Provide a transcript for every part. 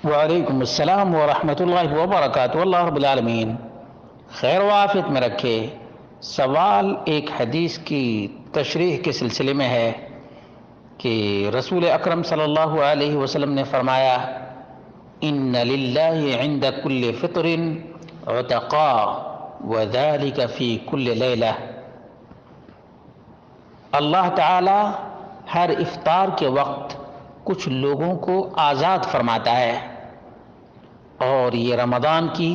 وعلیکم السلام ورحمۃ اللہ وبرکاتہ۔ اللہ رب العالمین خیر و عافیت میں رکھے۔ سوال ایک حدیث کی تشریح کے سلسلے میں ہے کہ رسول اکرم صلی اللہ علیہ وسلم نے فرمایا، ان للہ عند کل فطر عتقاء وذلک فی کل لیلہ۔ اللہ تعالی ہر افطار کے وقت کچھ لوگوں کو آزاد فرماتا ہے، اور یہ رمضان کی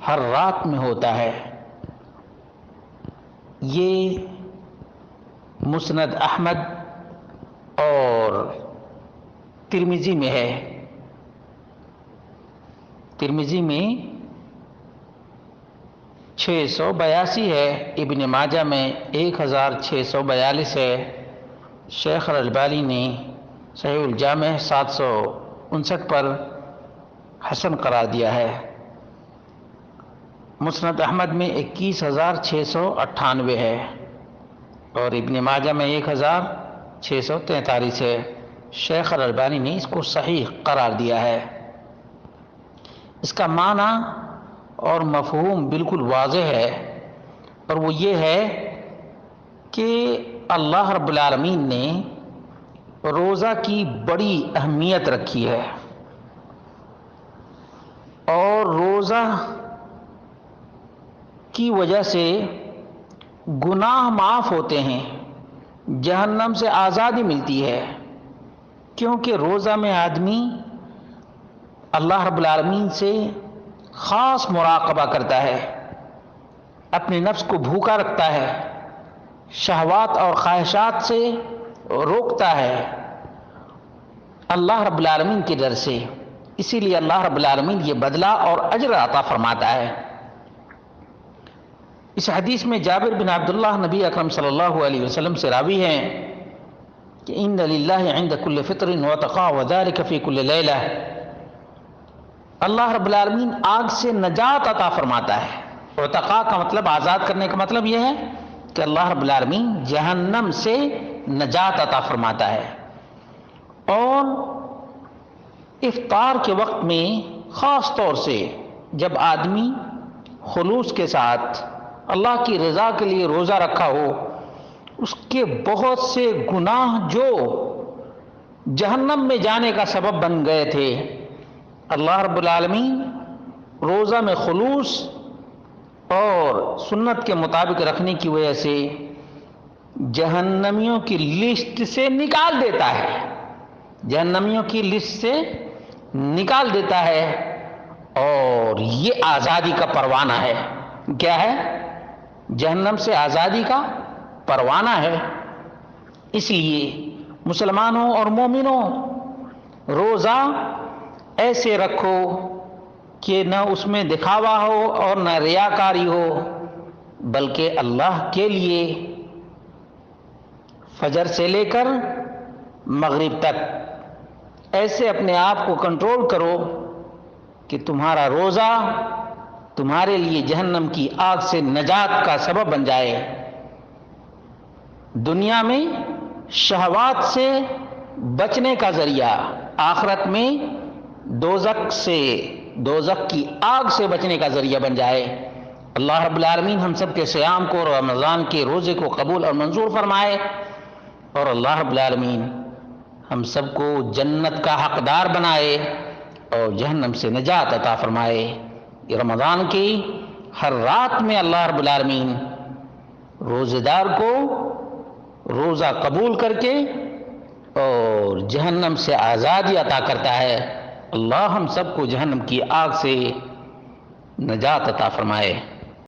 ہر رات میں ہوتا ہے۔ یہ مسند احمد اور ترمذی میں ہے۔ ترمذی میں 682 ہے، ابن ماجہ میں 1642 ہے۔ شیخ الالبانی نے صحیح الجامع 759 پر حسن قرار دیا ہے۔ مسند احمد میں 21698 ہے اور ابن ماجہ میں 1643 ہے۔ شیخ الالبانی نے اس کو صحیح قرار دیا ہے۔ اس کا معنی اور مفہوم بالکل واضح ہے، اور وہ یہ ہے کہ اللہ رب العالمین نے روزہ کی بڑی اہمیت رکھی ہے، اور روزہ کی وجہ سے گناہ معاف ہوتے ہیں، جہنم سے آزادی ملتی ہے، کیونکہ روزہ میں آدمی اللہ رب العالمین سے خاص مراقبہ کرتا ہے، اپنے نفس کو بھوکا رکھتا ہے، شہوات اور خواہشات سے روکتا ہے اللہ رب العالمین کے ڈر سے۔ اسی لیے اللہ رب العالمین یہ بدلہ اور اجر عطا فرماتا ہے۔ اس حدیث میں جابر بن عبداللہ نبی اکرم صلی اللہ علیہ وسلم سے راوی ہیں کہ ان للہ عند کل فطر وتقاء وذلک فی کل لیلہ۔ اللہ رب العالمین آگ سے نجات عطا فرماتا ہے۔ ارتقاء کا مطلب، آزاد کرنے کا مطلب یہ ہے کہ اللہ رب العالمین جہنم سے نجات عطا فرماتا ہے، اور افطار کے وقت میں خاص طور سے جب آدمی خلوص کے ساتھ اللہ کی رضا کے لیے روزہ رکھا ہو، اس کے بہت سے گناہ جو جہنم میں جانے کا سبب بن گئے تھے، اللہ رب العالمین روزہ میں خلوص اور سنت کے مطابق رکھنے کی وجہ سے جہنمیوں کی لسٹ سے نکال دیتا ہے، جہنمیوں کی لسٹ سے نکال دیتا ہے، اور یہ آزادی کا پروانہ ہے۔ کیا ہے؟ جہنم سے آزادی کا پروانہ ہے۔ اس لیے مسلمانوں اور مومنوں، روزہ ایسے رکھو کہ نہ اس میں دکھاوا ہو اور نہ ریاکاری ہو، بلکہ اللہ کے لیے فجر سے لے کر مغرب تک ایسے اپنے آپ کو کنٹرول کرو کہ تمہارا روزہ تمہارے لیے جہنم کی آگ سے نجات کا سبب بن جائے، دنیا میں شہوات سے بچنے کا ذریعہ، آخرت میں دوزخ کی آگ سے بچنے کا ذریعہ بن جائے۔ اللہ رب العالمین ہم سب کے صیام کو، رمضان کے روزے کو قبول اور منظور فرمائے، اور اللہ رب العالمین ہم سب کو جنت کا حقدار بنائے اور جہنم سے نجات عطا فرمائے۔ رمضان کی ہر رات میں اللہ رب العالمین روزے دار کو روزہ قبول کر کے اور جہنم سے آزادی عطا کرتا ہے۔ اللہ ہم سب کو جہنم کی آگ سے نجات عطا فرمائے۔